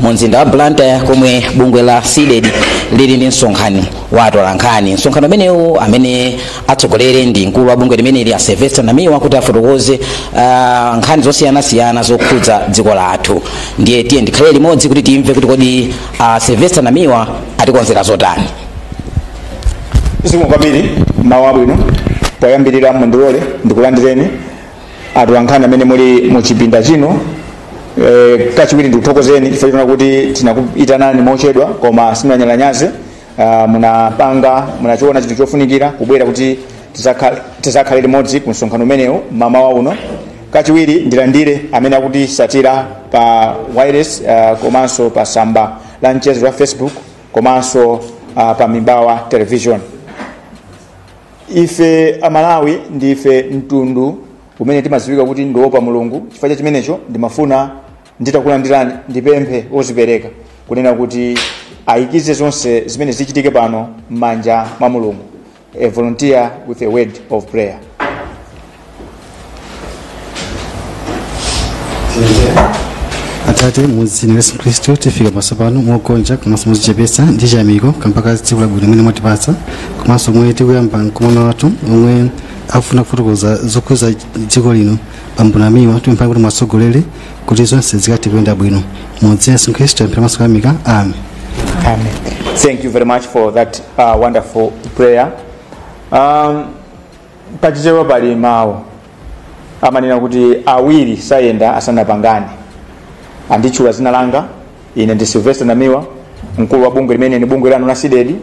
mumzinda wa Blantyre komwe bungwe la SIDED lili ndi msonkhano wa atolankhani. Msonkhano umenewu amene atsogolere ndi mkulu wa bungwe limeneli a Sylvester Namiwa kuti afotokoze nkhani zosiyanasiyana zokhudza dziko lathu. Ndiye tiye ndikhale limodzi kuti timve kuti kodi Sylvester Namiwa atikonzera zotani. Zikomo kwambiri mawu abwino. Poyambirira mundilole ndikulandireni atolankhani amene muli mu chipinda chino. Kachiwiri ndikuthokozeni chifukwa kuti tinakuitanani mochedwa koma simunanyalanyaze. Munachiona chinthu chofunikira kubwera kuti tizakhale limodzi ku msonkhano umenewu mamawa uno. Kachiwiri ndilandire amene akuti satira pa wireless komanso pa samba la mchezo wa Facebook komanso pa Mimbawa television. Ife Amalawi ndife mtundu umene timaziwika kuti ndiopa Mulungu. Chifukwa chimenecho ndimafuna nditakulandirani ndipemphe ozipereka kunena kuti aikize zonse zimene zichitike pano m'manja mwa Mulungu. A volunteer with a word of prayer. Atate muzina Yesu Kristo tifika pasapano mokonja komanso muzichepesa ndi chiyamiko kampaka tsiku labwino limene mwatipatsa komanso omwe tikuyamba mkumano wathu omwe afuna kufotokoza zokhuza dziko lino Bambo Namiwa timpha kuti mwatsogolere kuti zonse zikati kuyenda bwino muzina Yesu Kristo mpira maso kamika amen. Amen. Thank you very much for that wonderful prayer. Pachichewa pali mawu amanena kuti awiri sayenda asanapangane. Anditchula zina langa ine ndi Sylvester Namiwa, mkulu wa bungwe limene ni bungwe lanu la SIDED,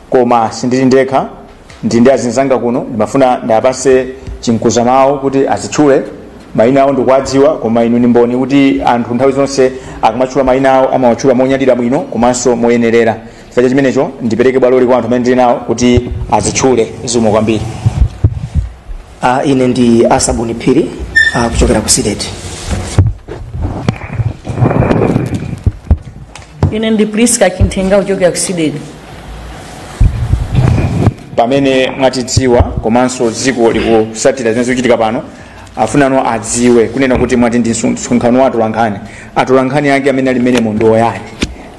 koma sindili ndekha ndi ndi azinzanga kuno. Ndimafuna ndapase chinkuza mawu kuti azitchule mayina awo ndikuwadziwa koma inu ni mboni kuti anthu nthawi zonse akamatchula mayina awo amawatchula monyadira bwino komanso moyenerera. Chifukwa chimenecho ndipereke bwaloli kwa anthu amene ndili nawo kuti azitchule. Zikomo kwambiri. Ine ndi Asabuni Phiri kuchokera ku SIDED. Ine ndi Priska Kintenga kuchokera ku SIDED. Pamene mwatidziwa komanso dziko likusatira zimene zikuchitika pano, afunano adziwe kunena kuti mwati ndi msonkhano wa atolankhani ake amene ali mmene mondo yake.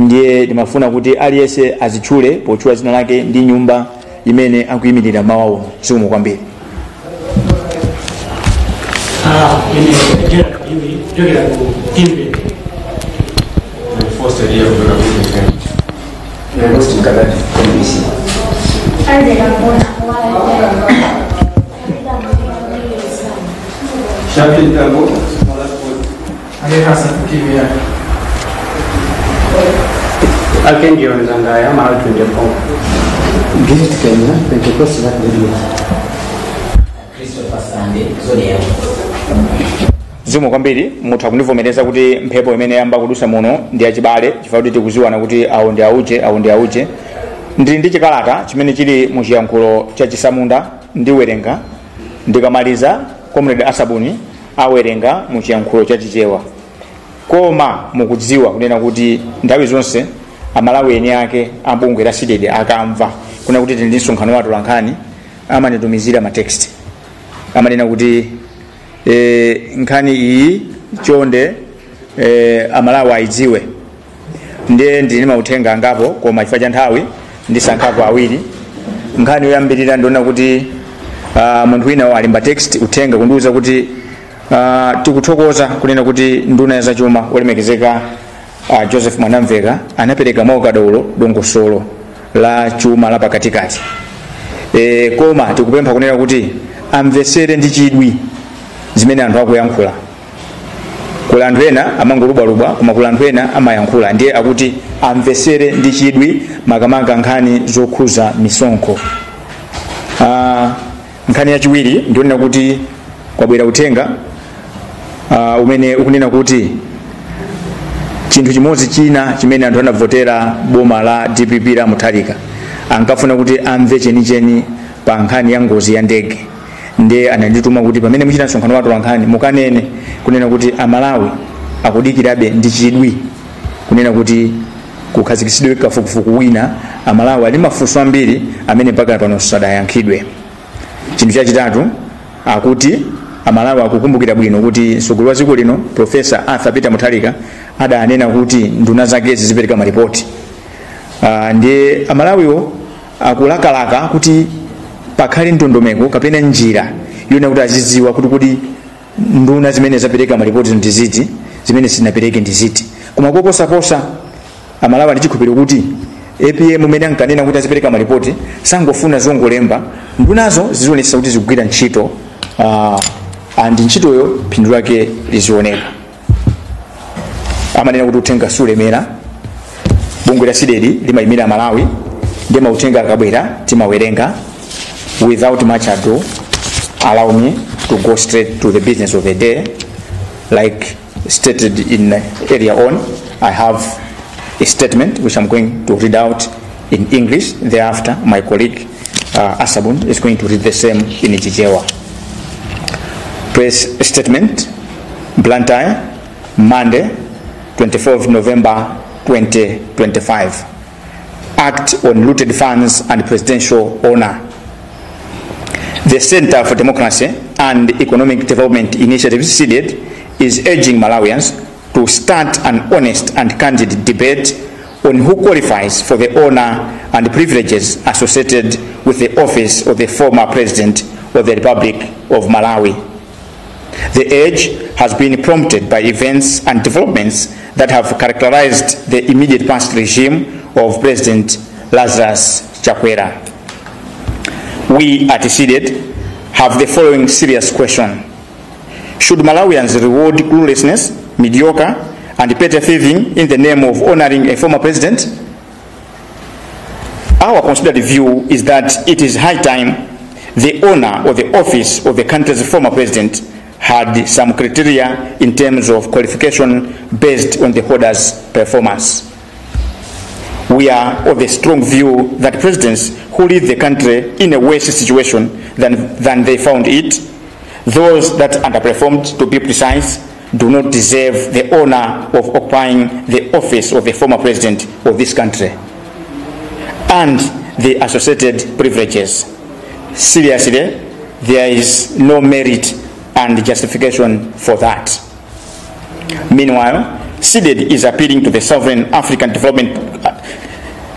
Ndiye ndimafuna kuti aliyense azitchule potchula dzina lake ndi nyumba imene akuyimirira mawu uno. Zikomo kwambiri. Zikomo kwambiri. Mutha kundivomereza kuti mphepo imene yamba kudusa muno ndi achibale chifukwa kuti tikuziwana kuti awo ndi auje. Ndili ndi chikalata chimene chili mu chiyankhulo cha Chisamunda ndiwerenga ndikamaliza Comrade Asabuni awerenga mu chiyankhulo cha Chichewa. Koma mukudziwa kunena kuti nthawi zonse Amalawi eni ake abungwe la SIDED akamva kuna kuti tili ndi msonkhano wa atolankhani amanitumizira matext amanena kuti nkhani iyi chonde Amalawi aidziwe. Ndiye ndili mauthenga angapo koma chifukwa cha nthawi ndisankhapo awiri. Nkhani yoyambirira ndiona kuti munthu wina alimba text uthenga kundiuza kuti tikuthokoza kunena kuti nduna ya zachuma olemekezeka Joseph Mwanamveka anapereka maukadaulo dongosolo la chuma la pakatikati. Koma tikupempha kunena kuti amvesere ndi chidwi zimene anthu akuyankhula. Kula anthu ena amangolubwalubwa koma kula anthu ena amayankhula. Ndiye akuti amvesere ndi chidwi makamaka nkhani zokhuza misonkho. Nkhani yachiwiri ndionena kuti kwabwera uthenga umene ukunena kuti chinthu chimodzi china chimene anthu anavotera boma la DPP la Mutharika ankafuna kuti amve chenicheni pa nkhani ya ngozi ya ndege. Ndiye anandituma kuti pamene muchita msonkhano wa atolankhani mukanene kunena kuti Amalawi akudikirabe ndi chidwi kunena kuti kukhazikisidwe kafukufuku wina. Amalawi ali mafunso ambiri amene mpaka pano sadayankhidwe. Chinthu chachitatu akuti Amalawi akukumbukira bwino kuti mtsogoleri wa dziko lino Profesa Arthur Peter Mutharika adanena kuti nduna zake zipereka maripoti. Ndiye amalawiwo akulakalaka kuti pakhale ndondomeko kapena njira yona kuti azidziwa kuti nduna zimene zapereka maripoti ndiziti, zimene sinapereke ndiziti. Koma koposaposa amalawi ndi chikhupiro kuti APM umene ankanena kuti azipereka maripoti sangofuna zongolemba, ndunazo zizionetsa kuti zikugwira ntchito, and ntchitoyo phindu lake lizioneka. Amanena kuti uthenga sulemera, bungwe la SIDED limayimira Malawi, ndiye mauthenga akabwera timawerenga. Without much ado, allow me to go straight to the business of the day. Like stated in earlier on, I have a statement which I'm going to read out in English. Thereafter, my colleague Asabun is going to read the same in Chichewa. Press statement, Blantyre, Monday, 24th November 2025. Act on looted funds and presidential honor. The Center for Democracy and Economic Development Initiative, SIDED, is urging Malawians to start an honest and candid debate on who qualifies for the honor and privileges associated with the office of the former president of the Republic of Malawi. The urge has been prompted by events and developments that have characterized the immediate past regime of President Lazarus Chakwera. We at SIDED have the following serious question. Should Malawians reward cluelessness, mediocre, and petty thieving in the name of honoring a former president? Our considered view is that it is high time the honor of the office of the country's former president had some criteria in terms of qualification based on the holder's performance. We are of the strong view that presidents who lead the country in a worse situation than they found it, those that underperformed, to be precise, do not deserve the honor of occupying the office of the former president of this country and the associated privileges. Seriously, there is no merit and justification for that. Meanwhile, SIDED is appealing to the sovereign African development.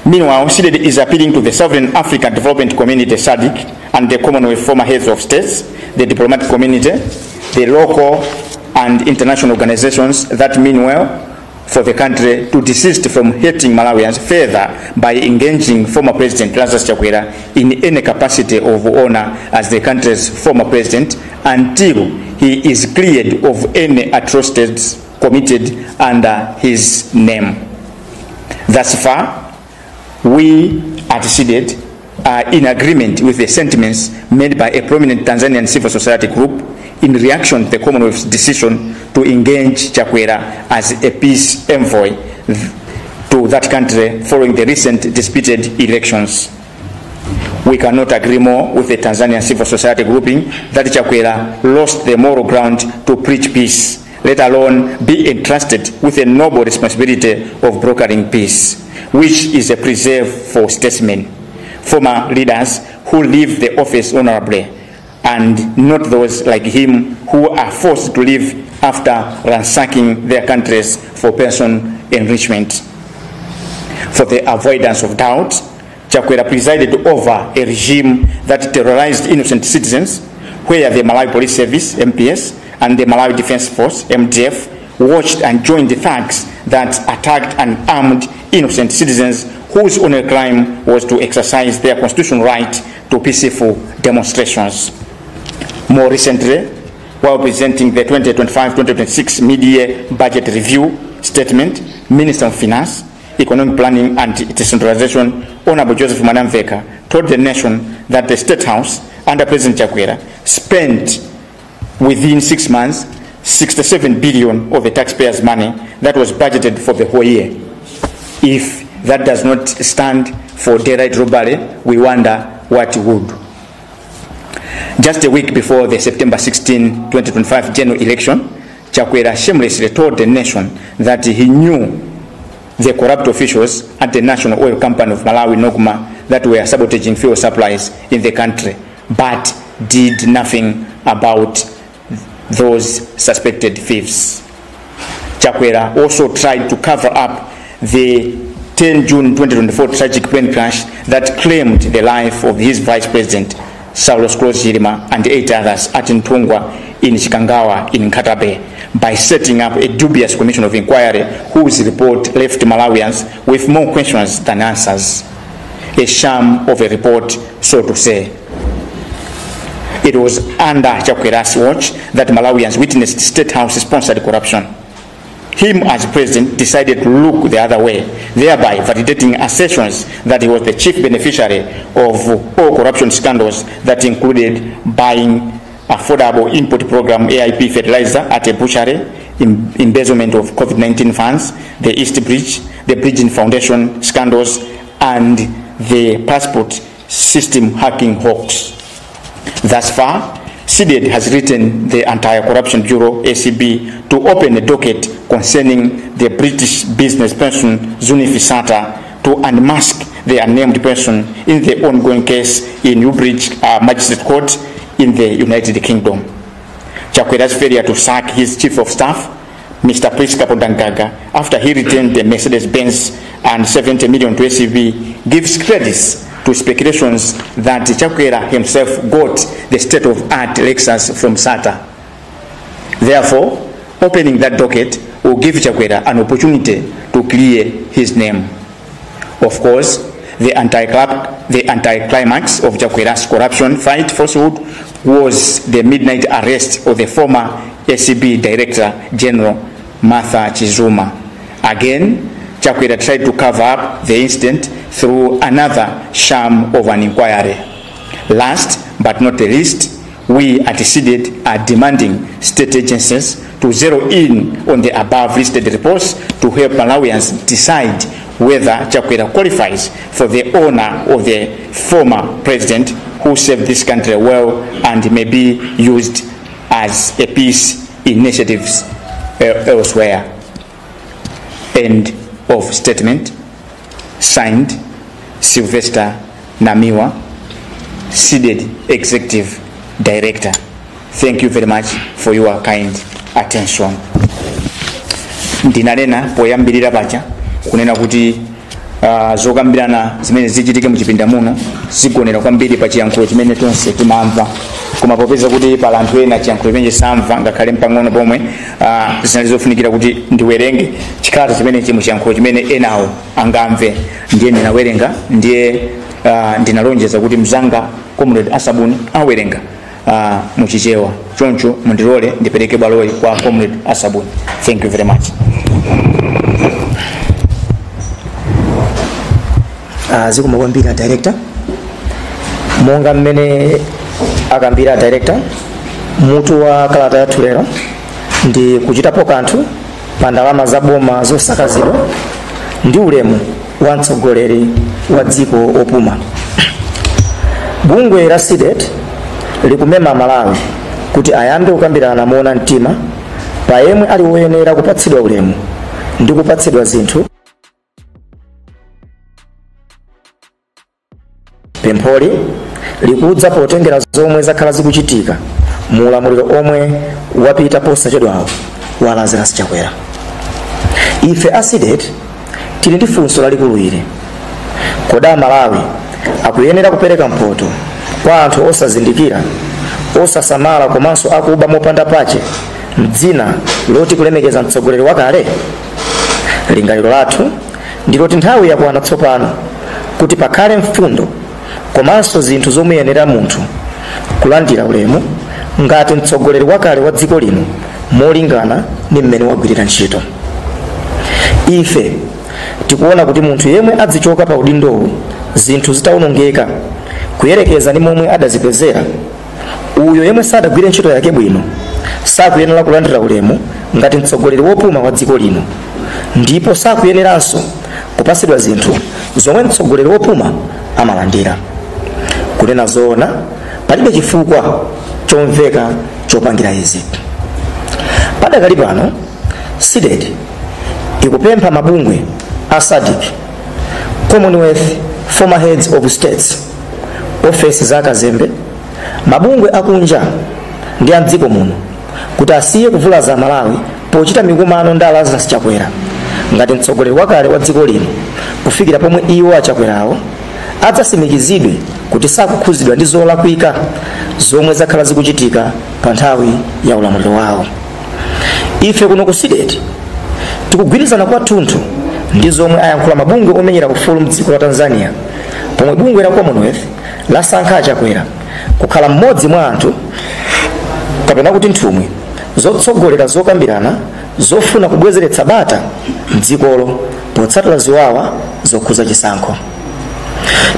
SIDED is appealing to the sovereign African development community, SADC, and the Commonwealth former heads of states, the diplomatic community, the local and international organizations that mean well for the country to desist from hating Malawians further by engaging former President Lazarus Chakwera in any capacity of honor as the country's former president until he is cleared of any atrocities committed under his name. Thus far, we at SIDED are in agreement with the sentiments made by a prominent Tanzanian civil society group in reaction to the Commonwealth's decision to engage Chakwera as a peace envoy to that country following the recent disputed elections. We cannot agree more with the Tanzanian civil society grouping that Chakwera lost the moral ground to preach peace, let alone be entrusted with a noble responsibility of brokering peace, which is a preserve for statesmen, former leaders who leave the office honorably, and not those like him who are forced to leave after ransacking their countries for personal enrichment. For the avoidance of doubt, Chakwera presided over a regime that terrorized innocent citizens, where the Malawi Police Service, MPS, and the Malawi Defense Force, MDF, watched and joined the thugs that attacked and armed innocent citizens whose only crime was to exercise their constitutional right to peaceful demonstrations. More recently, while presenting the 2025-2026 mid-year budget review statement, Minister of Finance, Economic Planning and Decentralization, Honorable Joseph Manamveka, told the nation that the State House, under President Chakwera, spent within 6 months 67 billion of the taxpayers' money that was budgeted for the whole year. If that does not stand for daylight robbery, we wonder what would. Just a week before the September 16, 2025 general election, Chakwera shamelessly told the nation that he knew the corrupt officials at the National Oil Company of Malawi, Nogma, that were sabotaging fuel supplies in the country, but did nothing about those suspected thieves. Chakwera also tried to cover up the 10 June 2024 tragic plane crash that claimed the life of his vice president, Saulos Klaus Chilima, and 8 others at Ntungwa in Chikangawa in Katabe, by setting up a dubious commission of inquiry whose report left Malawians with more questions than answers. A sham of a report, so to say. It was under Chakwera's watch that Malawians witnessed State House-sponsored corruption. Him, as president, decided to look the other way, thereby validating assertions that he was the chief beneficiary of all corruption scandals that included buying affordable import program AIP fertilizer at a butchery, embezzlement of COVID-19 funds, the East Bridge, the Bridging Foundation scandals, and the passport system hacking hoax. Thus far, CDED has written the Anti-Corruption Bureau, ACB, to open a docket concerning the British business person Zuni Fisata to unmask the unnamed person in the ongoing case in Newbridge Magistrate Court in the United Kingdom. Chakwera's failure to sack his chief of staff, Mr. Priska Podangaga, after he returned the Mercedes-Benz and 70 million to ACB, gives credit to speculations that Chakwera himself got the state-of-art Lexus from SATA. Therefore, opening that docket will give Chakwera an opportunity to clear his name. Of course, the anti-climax of Chakwera's corruption fight falsehood was the midnight arrest of the former ACB Director General Martha Chizuma. Again, Chakwera tried to cover up the incident through another sham of an inquiry. Last but not the least, we at CDED are demanding state agencies to zero in on the above listed reports to help Malawians decide whether Chakwera qualifies for the honor of the former president who served this country well and may be used as a peace initiatives elsewhere. End of statement. Signed, Sylvester Namiwa, CDED Executive Director. Thank you very much for your kind attention. Ndinalena poyambirira pacha kunena kuti zokambirana zimene zichitike muchipinda muno zigonera kwambiri pa chiyankhulo chimene tonse timamva, koma popeza kuti pala anthu ena chiyankhulo chimene samva ngakhale mpang'ono pomwe zinali zofunikira kuti ndiwerenge chikhalata chimene chi muchiyankhulo chimene enawo angamve, ndiye ndinawerenga, ndiye ndinalonjeza kuti mzanga Comrade Asabuni awerenga muchichewa, choncho mundilole ndipereke bwaloli kwa Comrade Asabuni. Thank you very much. Zikomo kwambiri director. Monga mmene akambira director, mutu wa kalata yathu lero ndi kuchitapo kanthu pa ndalama za boma zosakazidwa ndi ulemu wa mtsogoleri wa dziko opuma. Bungwe la CDED likumema Malawi kuti ayambe kukambirana moona mtima pa yemwe ali woyenera kupatsidwa ulemu ndi kupatsidwa zinthu. Pempholi likudza potengera zomwe zakhala zikuchitika mu ulamuliro omwe wapita posachedwawo wa Lazarus Chakwera. Ife a CDED tili ndi funso lalikulu ili. Kodi Malawi akuyenera kupereka mphotho kwa anthu osazindikira, osasamala komanso akuba mopanda pache mdzina loti kulemekeza mtsogoleri wakale? Lingaliro lathu ndiloti nthawi yakwana tsopano kuti pakhale mfundo komanso zinthu zomuyenera munthu kulandira ulemu ngati mtsogoleri wakale wa dziko lino molingana ndi mmene wagwirira ntchito. Ife tikuona kuti munthu yemwe adzichoka pa udindowu zinthu zitawonongeka kuyerekeza ndi momwe adazipezera, uyo yemwe sadagwire ntchito yake bwino sakuyenera kulandira ulemu ngati mtsogoleri wopuma wa dziko lino, ndipo sakuyeneranso kupatsidwa zinthu zomwe mtsogoleri wopuma amalandira. Kunena zoona, palibe chifukwa chomveka chopangira izi. Padakali pano, CDED ikupempha mabungwe a SADC, Commonwealth, former heads of states, ofesi za kazembe, mabungwe akunja ndi a mdziko muno kuti asiye kuvulaza Malawi pochita mikumano ndi Lazarus Chakwera ngati mtsogoleri wakale wa dziko lino kufikira pomwe iwo achakwerawo adzasimikizidwe kuti sakukhuzidwa ndi zolakwika zomwe zakhala zikuchitika pa nthawi ya ulamuliro wawo. Ife kuno ku SIDET tikugwirizana kwathunthu ndi zomwe ayankhula mabungwe omenyera ufulu mdziko la Tanzania, pomwe bungwe la Commonwealth lasankha Chakwera kukhala mmodzi mwa anthu kapena kuti nthumwi zotsogolera zokambirana zofuna kubwezeretsa bata mdzikolo potsatira ziwawa zokhuza chisankho.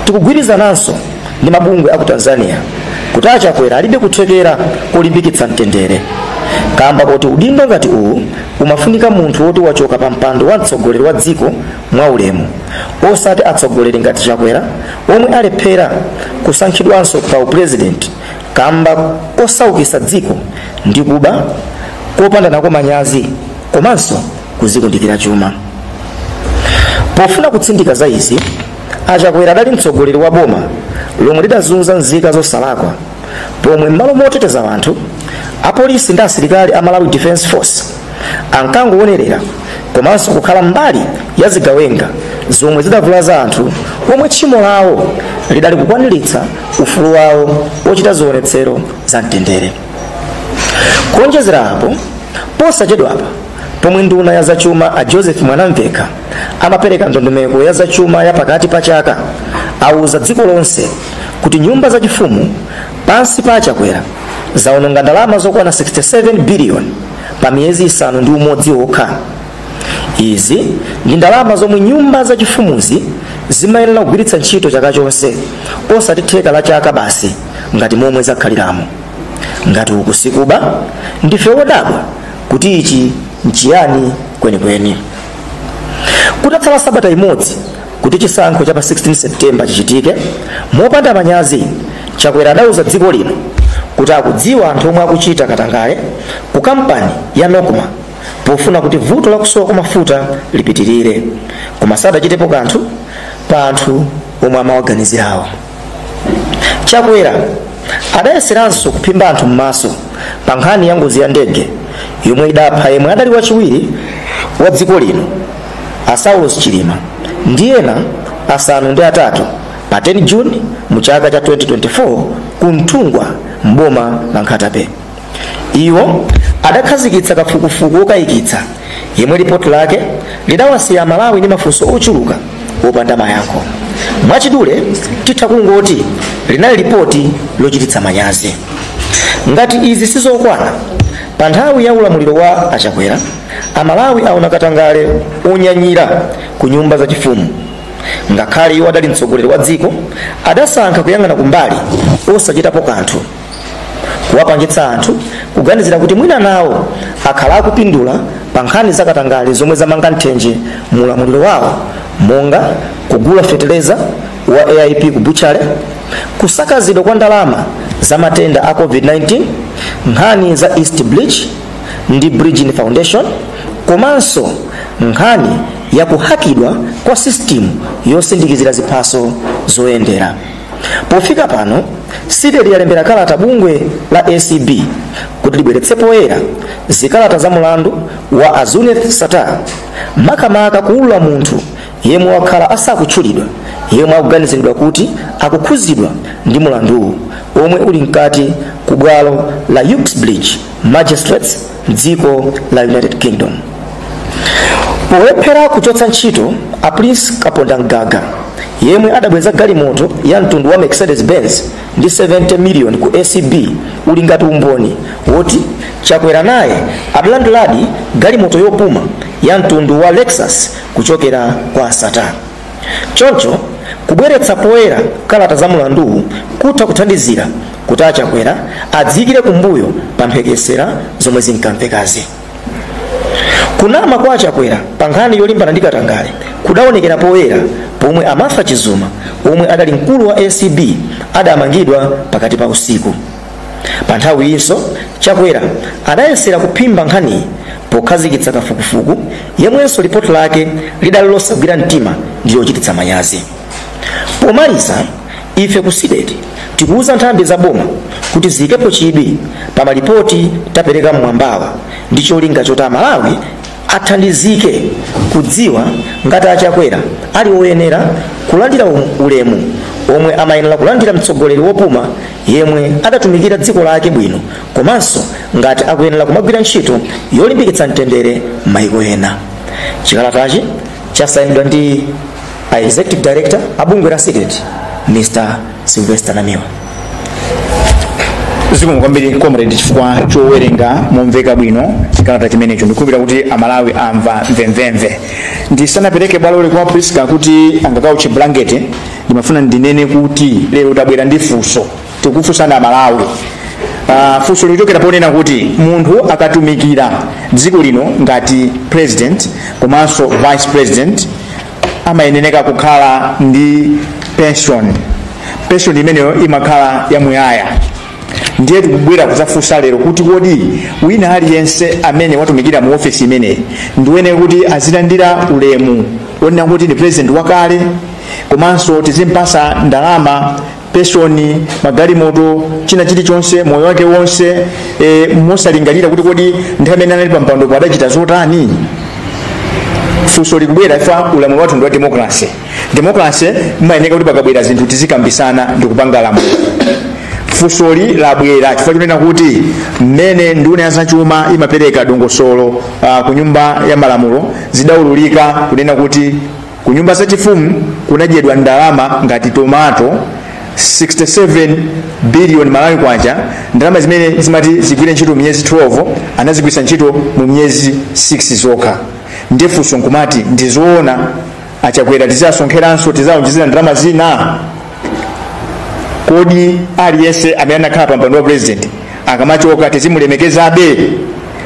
Tikugwirizananso ndi mabungwe aku Tanzania kuti Chakwera alibe kuthekera kolimbikitsa mtendere, kamba kuti udindo ngati uwu umafunika munthu woti wachoka pa mpando wa mtsogoleri wa dziko mwa ulemu, osati atsogoleri ngati Chakwera omwe alephera kusankhidwanso pa upresident kamba kosaukisa dziko ndi kuba kopanda nako manyazi komanso kuzikundikira chuma. Pofuna kutsindika za izi, Chakwera adali mtsogoleri wa boma lomwe lidazunza nzika zosalakwa, pomwe m'malo moteteza anthu apolisi ndi asilikali a Malawi Defense Force ankangowonerera komanso kukhala mbali ya zigawenga zomwe zidavulaza anthu omwe tchimo lawo lidali kukwaniritsa ufulu wawo ochita zionetsero za mtendere. Kuonjezera apo, posachedwapa pomwe nduna ya zachuma a Joseph Mwanamveka amapereka ndondomeko ya zachuma ya pakati pa chaka, auza dziko lonse kuti nyumba zachifumu pansi pa Chakwera zaononga ndalama zokwana 67 billion pa miyezi 6 okha. Izi ndi ndalama zomwe nyumba zachifumuzi zimayenera kugwiritsa ntchito chaka chonse, osati theka la chaka basi ngati momwe zakhaliramo. Ngati ukusikuba ndife wodabwa kuti ichi nchiyani kwenikweni. Kutatsala sabata imodzi kuti chisankho cha pa 16 September chichitike mopanda manyazi, Chakwera adauza dziko lino kuti akudziwa anthu omwe akuchita katangale ku kampani ya Nokma pofuna kuti vuto la kusowa kwa mafuta lipitirire, koma sadachitepo kanthu pa anthu omwe amawaganizirawo. Chakwera adayeseranso kuphimba anthu m'maso pa nkhani ya ngozi ya ndege yomwe idapha yemwe adali wachiwiri wa dziko lino, Saulos Chilima ndi ena asanu ndi atatu pa 10 June mu chaka cha 2024 kuntungwa mboma la Nkhatabe. Iwo adakhazikitsa kafukufuku okayikitsa yemwe ripoti lake lidawasiya Malawi ndi mafunso ochuluka opanda mayankho. Mwachidule titha kungoti linali ripoti lochititsa manyazi. Ngati izi sizokwana, pa nthawi ya ulamuliro wa Chakwera Amalawi aona katangale onyanyira ku nyumba zachifumu, ngakhale iwo adali mtsogoleri wa dziko adasankha kuyang'ana kumbali osachitapo kanthu, kuwapangitsa anthu kuganizira kuti mwina nawo akhala akupindula pa nkhani za katangale zomwe zamanga nthenje mu ulamuliro wawo, monga kugula feteleza wa AIP ku Buchale, kusakazidwa kwa ndalama za matenda a COVID-19, nkhani za East Bleach ndi Bridging Foundation, komanso nkhani ya kuhakidwa kwa system yosindikizira ziphaso zoyendera. Pofika pano, SIDET yalembera kalata bungwe la ACB kuti libweretse poyera zikalata za mulandu wa Azuneth Satar, makamaka kuulula munthu yemwe wakhala asakutchulidwa yemwe akuganiziridwa kuti akukhuzidwa ndi mulanduwu omwe uli mkati ku bwalo la Uxbridge Magistrates m'dziko la United Kingdom. Polephera kuchotsa ntchito a Prince Kaponda Mgaga yemwe adabweza galimoto ya mtundu wa Mercedes Benz ndi 70 million ku ACB uli ngati umboni woti Chakwera naye adalanduladi galimoto yopuma ya mtundu wa Lexus kuchokera kwa Satar. Choncho kubweretsa poyera kalata za mulandu kutha kuthandizira kuti Chakwera adzikire kumbuyo pa mphekesera zomwe zinkamvekazi. Kunama kwa Chakwera pa nkhani yolimbana ndi katangale kudaonekera poyera pomwe Amartha Chizuma omwe adali mkulu wa ACB adamangidwa pakati pa usiku. Pa nthawi inso Chakwera adayesera kuphimba nkhani pokhazikitsa kafukufuku yemwenso ripoti lake lidali losagwira mtima ndi yochititsa manyazi. Pomaliza, ife ku SIDET tikuuza nthambi za boma kuti zikepo chidwi pa malipoti tapereka mwambawa ndi cholinga choti Amalawi athandizike kudziwa ngati Achakwera ali woyenera kulandira ulemu omwe amayenera kulandira mtsogoleri wopuma yemwe adatumikira dziko lake bwino komanso ngati akuyenera kumagwira ntchito yolimbikitsa mtendere m'mayiko ena. Chikalatachi chasayinidwa ndi Executive Director abungwe la SIDET Mr. Sylvester Namiwa. zikomo kwambiri comrade chifukwa chowerenga momveka bwino chikalata chimenecho. Ndikupira kuti Amalawi amva mvemvemve. Ndisanapereke balole kwa Priska kuti angakauche blanket, ndimafuna ndinene kuti lero tabwera ndi funso tikufusana Amalawi. Funso lichokera ponena kuti munthu akatumikira dziko lino ngati president komanso vice president amayenera kukhala ndi pension imeneyo imakhala yamuyaya. Ndiye tikubwera kuzafunsa lero kuti kodi wina aliyense amene watumikira mu office imeneyi ndiwene kuti azilandira ulemu wonena kuti ni president wakale komanso tizimpasa ndalama pensioni magalimoto china chilichonse moyo wake wonse mosalingalira kuti kodi nthawi imene anali pa mpando adachita zotani. Funso likubwera ifa ulamu wathu ndi wa democracy imayenera kuti pakabwera zinthu tizikambisana ndi kupanga lamulo. Funsoli labwera chifukwa chonena kuti mmene nduna ya zachuma imapereka dongosolo ku nyumba ya malamulo zidaululika kunena kuti ku nyumba zachifumu kunadyedwa ndalama ngati tomato 67 billion Malawi kwacha, ndalama zimene zimati zigwire ntchito miyezi 12 anazigwisa ntchito mu miyezi 6 zokha. Ndiye funso nkumati ndizoona Achakwera tizasonkheranso tizaonjezera ndalama zina. Kodi aliyense amene akhala pa mpando wa president akamachoka tizimulemekezabe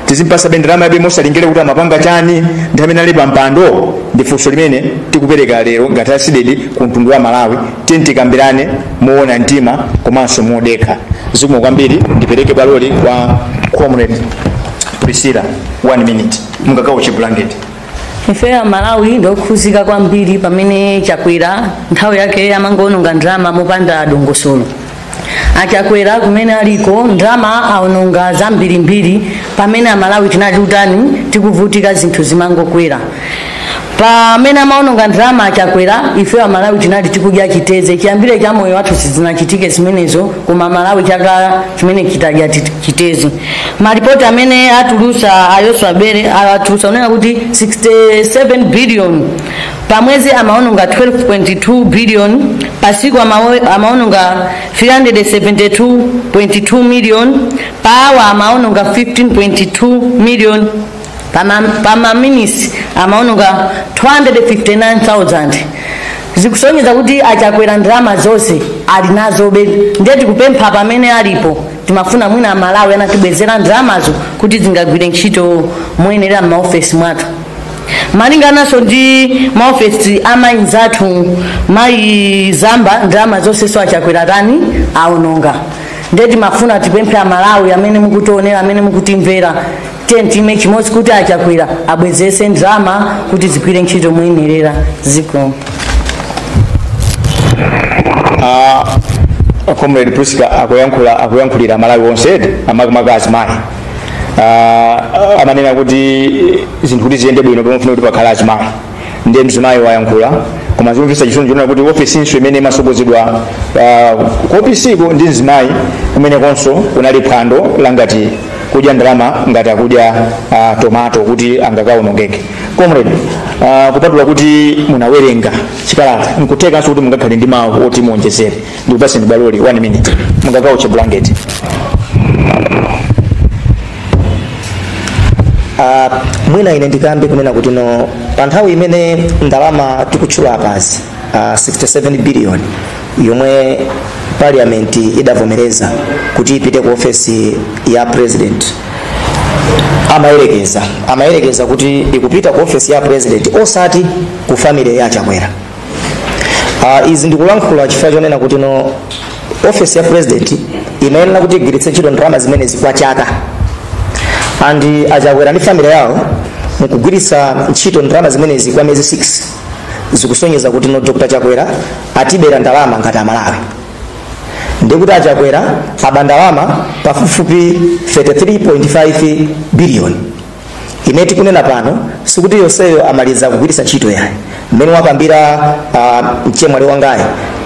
tizimpasa ndalama yabe mosalingire kuti amapanga chani nthawi imene ali pa mpando. Ndi funso limene tikupereka lero ngati SIDET ku mtundu wa Malawi tikambirane moona mtima komanso modekha. Zikomo kwambiri. Ndipereke baloli kwa comrade Priscilla 1 minute mungakauche blanket. Ife Amalawi ndokhuzika kwambiri pamene Chakwera nthawi yake amangononga ndalama mopanda dongosolo. Achakwera kumene aliko ndalama aononga zambirimbiri pamene Amalawi tinali utani tikuvutika zinthu zimangokwera. Pamene amaononga ndalama Achakwera ife Amalawi tinali tikudya chiteze chiyambire cha moyo wathu sizinachitike zimenezo koma Amalawi chaka chimene chitadya chiteze. Maripoti amene atulusa Ayoswa Bere atulusa unena kuti 67 billion pamwezi amaononga 12.2 billion pasiku amaononga 372.2 million pawa amaononga 15.2 million pama minutes amaononga 259,000. Zikusonyeza kuti Achakwera ndalama zonse alinazo be. Ndiye tikupempha pamene alipo timafuna mwina Amalawi anatibwezera ndalamazo kuti zingagwire ntchito moyenera m'maofesi mwathu. Malinganaso ndi maofesi amainzathu mai zamba ndalama zonse so Achakwera tani aononga. Ndiye timafuna tipemphe Amalawi amene mukutionera amene mukutimvera time chimodzi kuti Achakwera abwezese ndalama kuti zigwire ntchito moyenera. Zikomo. Comrade Priska akuyankhulira Amalawi onse amakamaka azimayi. Amanena kuti zinthu kuti ziyende bwino pamafuna kuti pakhala azimayi. Ndiye mzimayi wayankhula koma zimvisa chisoni chonena kuti ofisi imene imasogozedwa ku ofisiko ndi mzimayi kumene konso kunali phwando langati kudya ndalama ngati akudya tomato kuti angakaonongeke. Comrade, kupatula kuti munawerenga chikalata nkuthekanso kuti mungakhale ndi mawu oti muonjezere. Ndikupaseni baloli 1 minute mungakauche blanket. Mwina ine ndikambe kunena kuti no pa nthawi imene ndalama tikutchula apazi 67 billion yomwe parliament idavomereza kuti ipite ku ofesi ya president amayerekeza kuti ikupita ku ofesi ya president osati ku family ya Chakwera. Izi ndikulankhula chifukwa chonena kuti no ofesi ya president imayenera kuti igwiritse ntchito ndalama zimene zikwa chaka andi Achakwera ndi family yawo mukugwiritsa ntchito ndalama zimene zikwa miyezi 6 zikusonyeza kuti no Dr. Chakwera atibera ndalama ngati Amalawi. ndikuti achakwera abandalama pafupifupi 33.5 billion. Imene tikunena pano sikuti yonseyo amaliza kugwiritsa ntchito yayi. Mmene wapambira mchemwali wangayi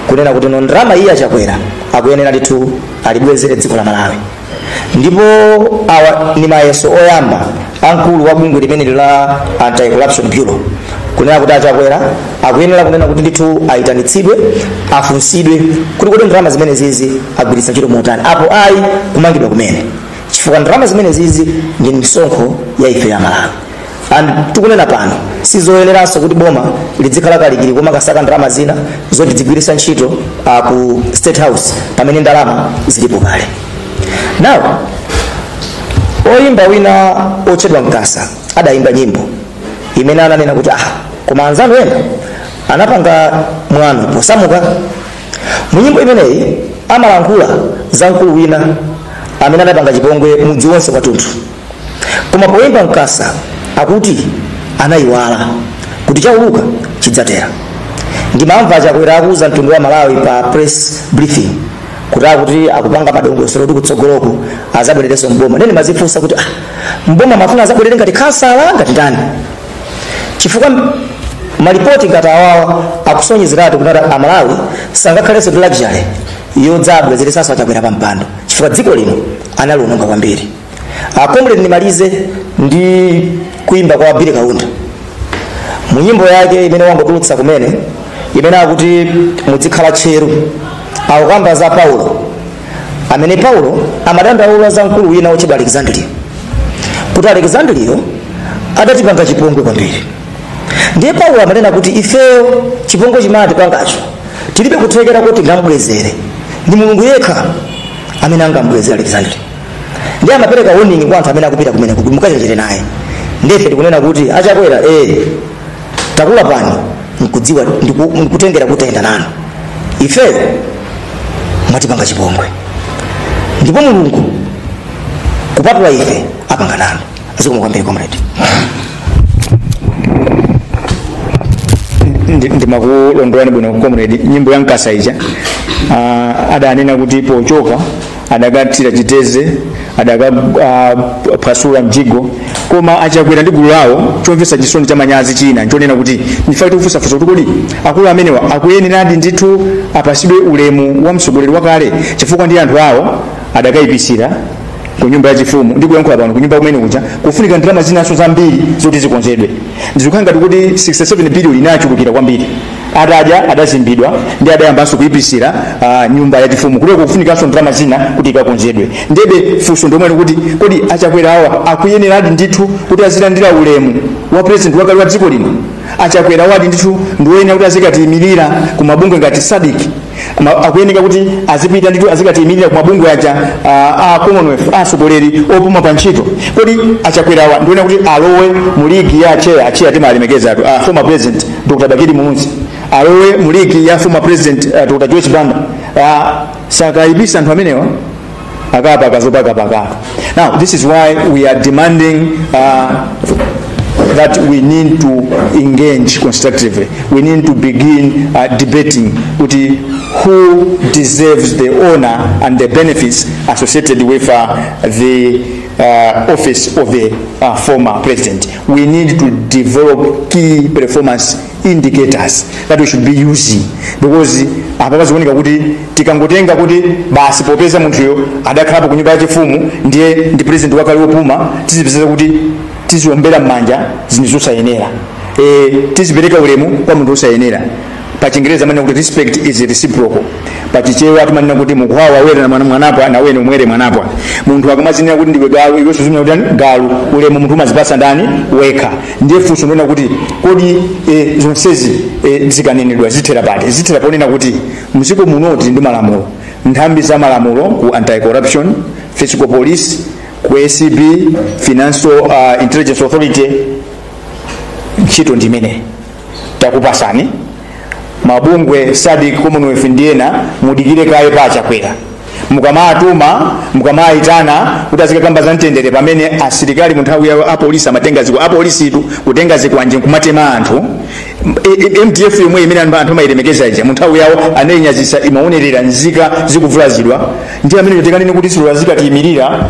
kunena kuti ndalama iyi achakwera akuyenera ndithu alibwezere dziko la Malawi. Ndipo awa ni mayeso oyamba ankulu wa bungwe limene la Anti-Corruption Bureau kunena kuti achakwera akuyenera kunena kuti ndithu ayitanitsidwe afunsidwe kuti ndalama zimene zizi agwiritsa ntchito motani. Apo ayi kumangidwa kumene chifukwa ndalama zimene zizi ndi misonkho ya ife ya Malawi. Tikunena pano sizoyeneranso kuti boma lidzikhala kalikili koma kasaka ndalama zina zoti zigwiritsa ntchito ku State House pamene ndalama zilipo kale. Now oyimba wina otchedwa Mkasa adayimba nyimbo imene ananena kuti koma anzanu ena anapanga mwano posamuka. Mu nyimbo imeneyi amalankhula za mkulu wina amene anapanga chipongwe mudzi wonse kwathunthu. Koma poyimba Mkasa akuti anayiwala kuti chauluka chidzatera. Ndimamva achakwera akuza mtundu wa Malawi pa press briefing kuti akupanga madongosolo kuti kutsogoloko azabwererenso mboma. Nene mazifunsa kuti mboma mafuna azabwerere ngati kansala ngati ndani, chifukwa malipoti ngati awawa akusonyezeratu kuti Amalawi sangakhalenso ndi luxury yodzabwezeresanso achakwera pa mpando chifukwa dziko lino analiononga kwambiri. Comrade nimalize ndi kuimba kwa Billy Kaunda mu nyimbo yake imene wangotulutsa kumene imene akuti mudzikhala tcheru akukamba za Paulo, amene Paulo amadandaula za mkulu wina otchedwa Alexandria kuti Alexandria adatipanga chipongwe kwambiri. Ndiye Paulo amanena kuti ifeyo chipongwe chimati pangacho tilibe kuthekera kuti ngamubwezere, ndi Mulungu yekha amene angambwezere Alexandria. Ndiye amapereka warning kwa anthu amene akupita kumene kuti mukachenjere naye. Ndefe tikunena kuti achakwera takula pano nkudziwa ndikutengera kuti ayenda nanu ifeyo mwatipanga chipongwe, ndipo Mulungu kupatula ife apanga nanu. Azikoma kwambiri comrade. Ndimakulondolani bwino comrade. Nyimbo ya Mkasa ija adanena kuti pochoka adakatira chiteze adakapasula mjigo, koma achakwera ndi gulu lawo chomvesa chisoni cha manyazi china nchonena kuti ndifake kufusafusa kuti kodi akulu amenewa akuyeneradi ndithu apasidwe ulemu wa mtsogoleri wakale chifukwa ndi anthu awo adakayipisira ku nyumba ya chifumu ndi kuyankhula pano ku nyumba kumene kuja kufunika ndalama zinaso zambiri zoti zikonzedwe. Ndizikhala ngati kuti 67 billion inachulukira kwambiri. Adadya adazimbidwa ndi adayambanso kuyipisira nyumba ya chifumu kuti kufunikanso ndalama zina kuti ikakonzedwe. Ndebe funso ndomwe kuti kodi achakwera awa akuyeneradi ndithu kuti azilandira ulemu wa president wakale wa dziko lino. Achakwera wadi ndithu ndiwoyenera kuti azikatiyimirira ku mabungwe ngati SADC, akuyeneka kuti azipita ndithu azikatiyimirira ku mabungwe aja a Commonwealth atsogoleri opuma pa ntchito. Kodi achakwera awa ndiwoyenera kuti alowe mu ligi ya acheya timalemekeza former president Dr. Bakili Munuzi, alowe mu ligi ya former president Dr. Joyce Banda. Sakayipisa anthu amenewa akapaka zopakapaka. Now this is why we are demanding that we need to engage constructively. We need to begin debating who deserves the honor and the benefits associated with the office of the former president. We need to develop key performance indicators that we should be using, because apakazioneka kuti tikangotenga kuti basi popeza munthuyo adakhalapo ku nyumba ya chifumu ndiye ndi president wakale wopuma, tizipeza kuti tiziombera mmanja zinthu zosayenera, tizipereka ulemu kwa munthu osayenera. Pa Chingereza manena kuti respect is reciprocal. Pa Chichewa timanena kuti mukuwawa were na mwanapwa na wene umwere mwanapwa. Munthu akamazinena kuti ndiwe galu iwe suzumira kuti galu ulemu munthu mazipasa ndani weka. Ndiye funso ndona kuti kodi zonsezi zikanenedwa zithera pati. Zithera ponena kuti muziko munoti ndi malamulo. Nthambi za malamulo ku Anti-Corruption, Fiscal Police, ku ACB, Financial Intelligence Authority, ntchito ndimene takupasani mabungwe SADC Commonwealth ndiena mudikire kaye pa achakwera mukamatuma mukamayitana kuti azikakamba za mtendere pamene asilikali mu nthawi ya apolisi amatenga ziko apolisitu kutenga zikwanje nkumatema anthu MTF yomwe imene anthu amayilemekeza ija mu nthawi yawo anayinyazisa imaonerera nzika zikuvulazidwa ndi amene yotekanene kuti silulazika tiyimirira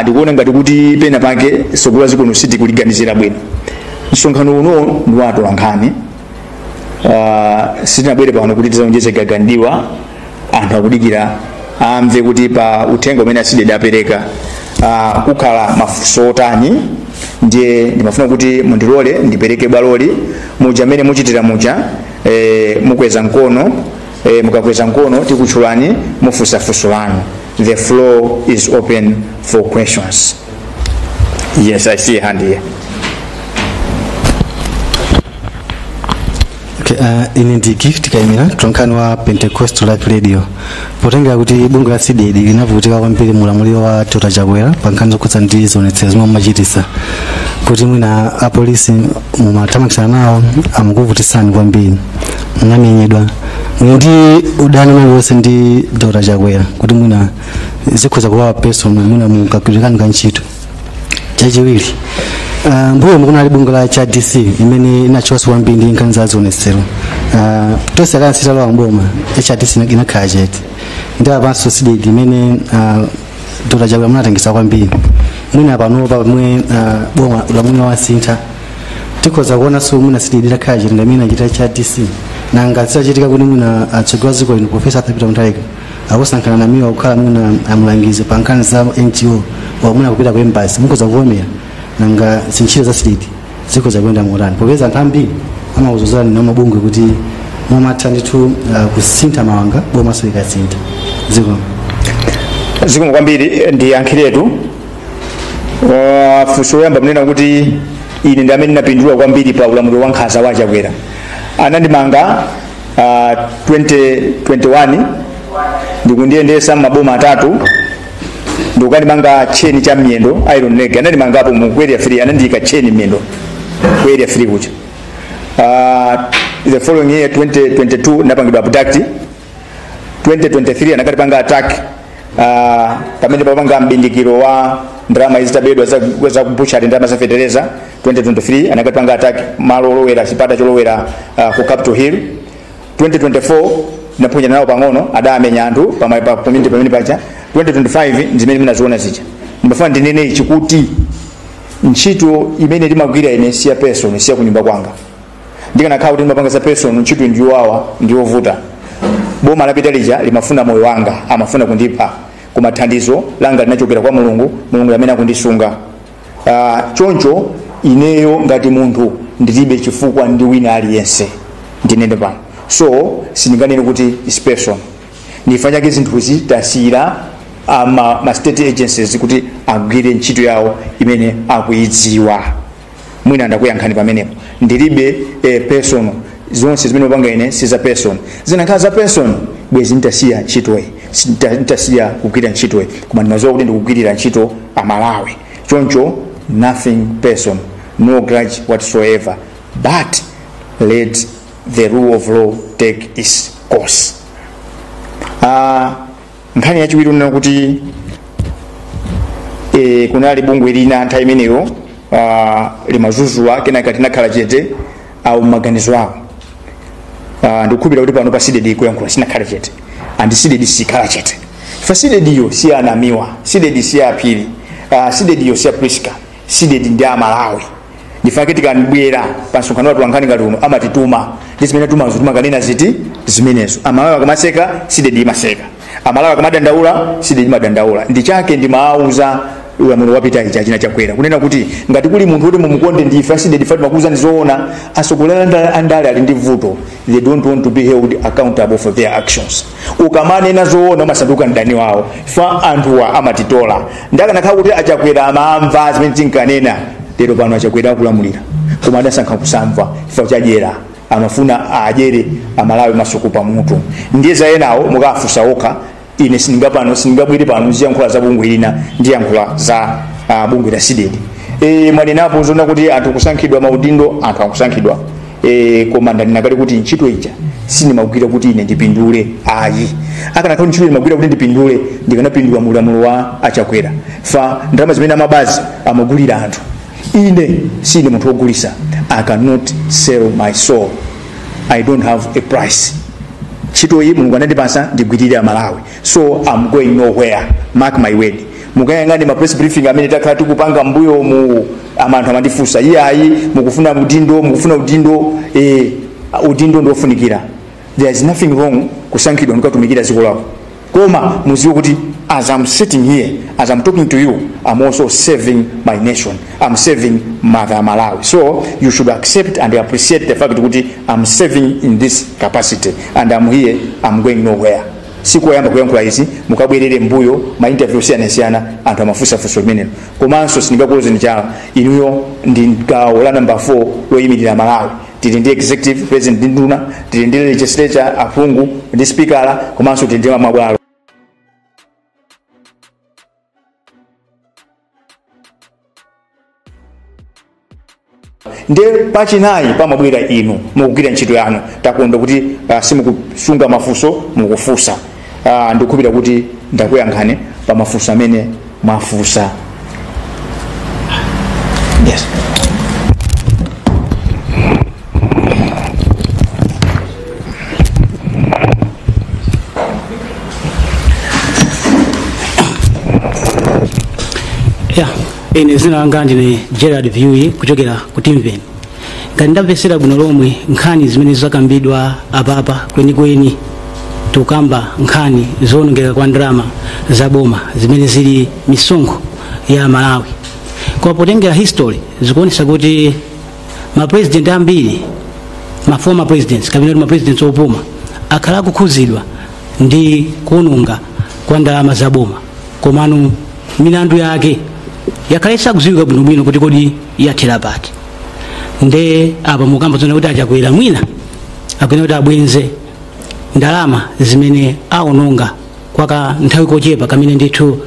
ndikuona ngati kuti pena pake sogolo zikuno sitikuliganizira bwino. Msonkhano uno ndi watu wankhani sitinabwere pano kuti tizaonjeze gagandiwa anthu akudikira amve kuti pa uthenga umene aside apereka kukhala mafunso otani. Ndiye ndimafuna kuti mundilole ndipereke bwaloli muja amene muchitira muja mukweza mkono mukakweza mkono tikutchulani mufunsafunso lanu. The floor is open for questions. Yes, I see a hand here. Ine ndi gift kaimira mtolankhani wa Pentecostal Life Radio. Potenga kuti bungwe la CDD linavutika kwambiri mulamuliro wa Dr. Chakwera pa nkhani zokhudza ndi zionetsero zomwe machitisa kuti mwina apolisi mumathamangisana nawo amakuvutisani kwambiri munamenyedwa ndi udani wonse ndi Dr. Chakwera kuti mwina zikhoza kuwa personal mwina mukagwirizana ntchito. Chachiwiri mbuyo mukunali bungwe la DC imene inachosa kwambiri ndi nkhani za zionetsero tonse akansita lawa mboma DC inakhala chete ndi apanso CDD imene Dr. Chakwera munatengesa kwambiri mwina panopa pamwe boma ulamuliro wa sintha tikhoza kuona so mwina CDD inakhala chete ndamene achita DC nanga sichitika kuti mwina atsogoleri ziko ino Professor Peter Mutharika akusankhana na miwa kukhala mwina amulangize pa nkhani za NGO wa mwina kupita ku embassy mukhoza kuomera nanga zinchito za CDD zikhoza kwenda motani popeza anthu ambiri amauzuzana na mabungwe kuti mumatha ndithu kusintha mawanga boma so ikasintha ziko kwambiri ndi ankhiretu funso yamba mnena kuti ine ndi amene napindula kwambiri pa ulamuliro wa nkhanza wa Chakwera anandimanga 2021 ndikundiyendesa maboma atatu ndikukandimanga cheni cha miyendo iron leg anandimangapo mu area free anandika cheni miyendo ku area free kucha the following year 2022 napangidwa abduct 2023 anakatipanga attack pamene papanga mbindikiro wa ndrama izitabedwa za kubucha ndama za federeza 2023 anakatipanga attack malo olowera chipata cholowera ku Capitol Hill 2024 naponya nawo pang'ono adamenya anthu pamene pacha 2025 ndimene minaziona zija ndimafuna ndinene ichi kuti ntchito imene timagwira ine siya person siya kunyumba kwanga ndikanakhala kuti ndimapanga za person ntchito ndiyowawa ndiyovuta boma lapita lija limafuna moyo wanga amafuna kundipha koma thandizo langa linachokera kwa Mulungu amene akundisunga choncho ineyo ngati munthu ndilibe chifukwa ndi wina aliyense ndinene pano so sindinganene kuti is person ndifanya ke zinthuzi tasira ma state agencies kuti agwire ntchito yawo imene akuyidziwa mwina ndakuyankhani pamenepo ndilibe person zonse zimene upanga ine si za person zinakhala za person bwezi ntasiya ntchitoyi ntasiya kugwira ntchitoyi koma ndimaziwa kuti ndikugwirira ntchito amalawi choncho nothing person no grudge whatsoever but let the rule of law take its course. Nkhani yachiwiri nena kuti kunali bungwe lina nthawi imeneyo limazuzula kenaka tinakhala chete au maganizo awo ndikukhulupirira kuti pano pa CDD kuyankhula sinakhala chete and CDD sikhala chete fa CDD yo si anamiwa CDD si apiri CDD yo si Priska CDD ndi amalawi ndifake tikandibwera pa msonkhano watu wankhani ngati uno amatituma ndizimene tumazutuma kanena ziti zimenezo amalawi akamaseka CDD maseka amalawi akamadandaula CDD madandaula ndi chake ndimauza ulamuliro wapita ichi achina Chakwera kunena kuti ngati kuli munthu kuti mumukonde ndife CDD Fatima kuza ndizoona asogolera andale ali ndi vuto they don't want to be held accountable for their actions ukamanena zoona masanduka ndani wawo fa anthuwa amatitola ndakanakhala kuti Achakwera amamva zimene tinkanena lero pano Achakwera akulamulira koma adasankha kusamva fa chajera amafuna ajere amalawi masukupa mutu ndiye zayenawo mukafusa okha ine sindingabwire pano ziyankhula za bungwe lina ndiyankhula za bungwe la CDD mwanenapo zona kuti anthu kusankhidwa maudindo anthu akusankhidwa koma ndinakali kuti ntchito ija sinimagwira kuti ine ndipindule ayi akanakhala ntchito ndimagwira kuti ndipindule ndikanapindula mulamulo wa Achakwera fa ndalama zimene amabazi amagulira anthu ine sine munthu wogulisa. I cannot sell my soul. I don't have a price. Ntchito iyi Mulungu anandipasa ndigwirire Malawi, so I'm going nowhere, mark my word. Mukayang'ane ma press briefing amene takhala tikupanga mbuyo mu amanthu amandifunsa iyayi mukufuna udindo ndofunikira. There is nothing wrong kusankhidwa ndikatumikira dziko lako, koma muziwe kuti as I'm sitting here, as I'm talking to you, I'm also serving my nation. I'm serving Mother Malawi. So you should accept and appreciate the fact that I'm serving in this capacity and I'm here, I'm going nowhere. Sikuwayamba kuyankhula izi mukabwerere mbuyo ma interview siyana anthu amafusafusa limenelo. Komanso sindingakuloze njala inuyo ndi gawo la number 4 loyimirira Malawi. Tili ndi executive president ndi nduna, tili ndi legislature aphungu ndi speaker, komanso tili ndi mabwalo. Nde pachinayi pamabwera inu mukugwira ntchito yanu takonda kuti simukusunga mafunso mukufusa. Ndikupita kuti ndakuyankhani pa mafunso amene mwafusa. Yes. Ine zina langa ndine Gerard Viewyi kuchokera ku Timven. Ngati ndamvesera bwino lomwe nkhani zimene zakambidwa apapa kwenikweni tukamba nkhani zoonongeka kwa ndalama za boma zimene zili misonkho ya Malawi. Kwa potengera history zikuonesa kuti ma president ambiri, ma former presidents kapena ma presidents opuma akhala kukhuzidwa ndi kuononga kwa ndalama za boma, komano milandu yake yakhalesa kuziwika bwinobwino kuti kodi yathera pati. Nde apa mukamba zona kuti Achakwera mwina akuyena kuti abwenze ndalama zimene aononga kwa nthawi kochepa kamene ndithu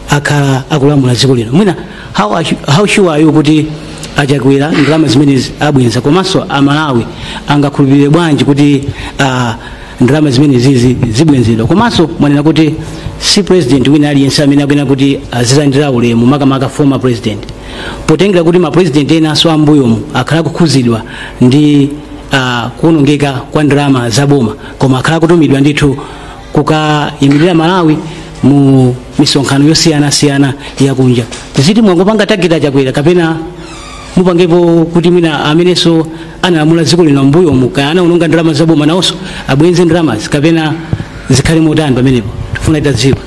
akhala akulamula dziko lino. Mwina how sure are you kuti Achakwera ndalama zimene abwenza komanso Amalawi angakhulupirire bwanji kuti ndalama zimene zibwenzedwa? Komanso mwanena kuti si president wina aliyense amene akuyena kuti azilandira ulemu makamaka former president, potengera kuti ma president ena aso ambuyomu akhala kukhuzidwa ndi kuonongeka kwa ndalama za boma, koma akhala kutumidwa ndithu kukayimirira Malawi mu misonkhano yosiyanasiyana yakunja. Ziti mwangopanga tageta Achakwera kapena mupangepo kuti mwina amenenso analamula dziko lino mbuyomu kaya anaononga ndalama za boma nawonso abwenze ndalama kapena zikhale motani pamenepo? Tufuna itadziwa.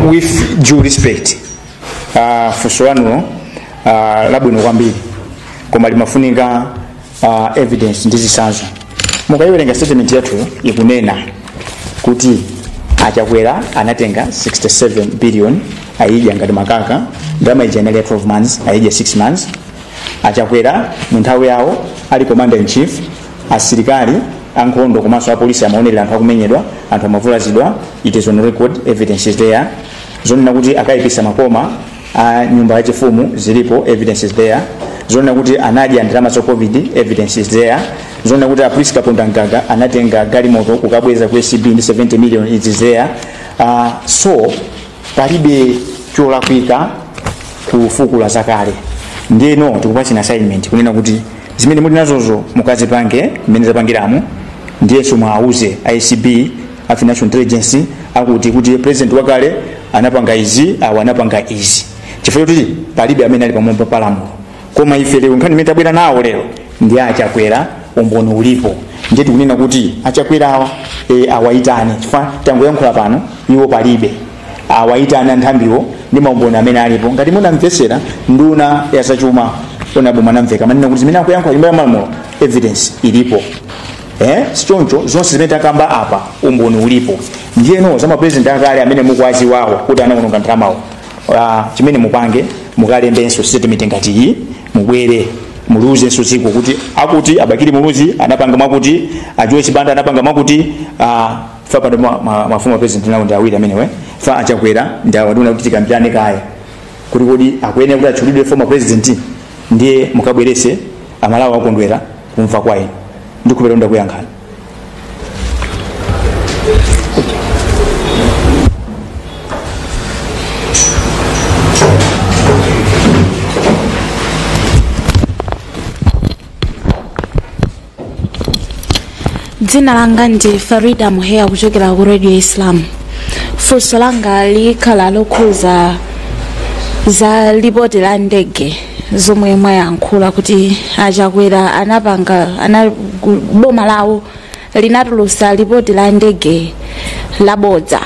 With due respect, funso lanu labwino kwambiri koma limafunika evidence ndi zitsanzo. Mukayiwerenga statement yathu ikunena kuti Achakwera anatenga 67 billion ayidya ngati makaka, ndalama ija inali 12 months ayidya 6 months. Achakwera mu nthawi yawo ali commander in chief, asilikali ankhondo komanso apolisi amaonera anthu akumenyedwa, anthu amavulazidwa. It is on record, evidence is there. Zonena kuti akayipisa makoma a nyumba yachifumu zilipo, evidence is there. Zonena kuti anadya ndalama za COVID, evidence is there. Zonena kuti apolisi Kaponda Mgaga anatenga galimoto kukabweza ku SCB ndi 70 million, it is there. So palibe cholakwika kufukula zakale. Ndeno tikupatsa assignment kunena kuti zimene muli nazozo mukazipange mmene zapangiramo, ndiyenso mwauze ICB, Financial Intelligence akuti kuti president wakale anapanga izi anapanga izi, chifukwa kuti palibe amene ali pamwamba palamulo. Koma ife lero nkhani imene tabwera nawo lero ndi Achakwera umboni ulipo. Ndiye tikunena kuti Achakwera awayitane, chifukwa tangoyankhula pano iwo palibe awayitana nthambiwo ndi maumboni amene alipo. Ngati munamvesera nduna ya zachuma onaboma namveka manena kuti zimene akuyankhula nyumba ya malamulo evidence ilipo. Sichoncho zonse zimene takamba apa umboni ulipo. Ndiyeno za president akale amene mukwazi wawo kuti anaononga ndalamawo, chimene mupange mukalembenso statement ngati iyi, mubwere muluze nso dziko kuti akuti Abakili Muluzi anapanga mwakuti, Joyce Chibanda anapanga mwakuti. Fa pano mafumu president nawo ndi awiri amenewe, fa Achakwera ndi awaduna kuti tikambirane kaya kuti kodi akuyenera kuti atchulidwe former president, ndiye mukabwerese amalawi akondwera kumva kwa inu. Ndikupera ndakuyankhani. Dzina langa ndi Farida Muheya kuchokera ku Radio Islam. Funso langa likhala lokhuza za lipoti la ndege zomwe mwayankhula kuti achakwera anapanga boma lawo linatulusa lipoti la ndege labodza.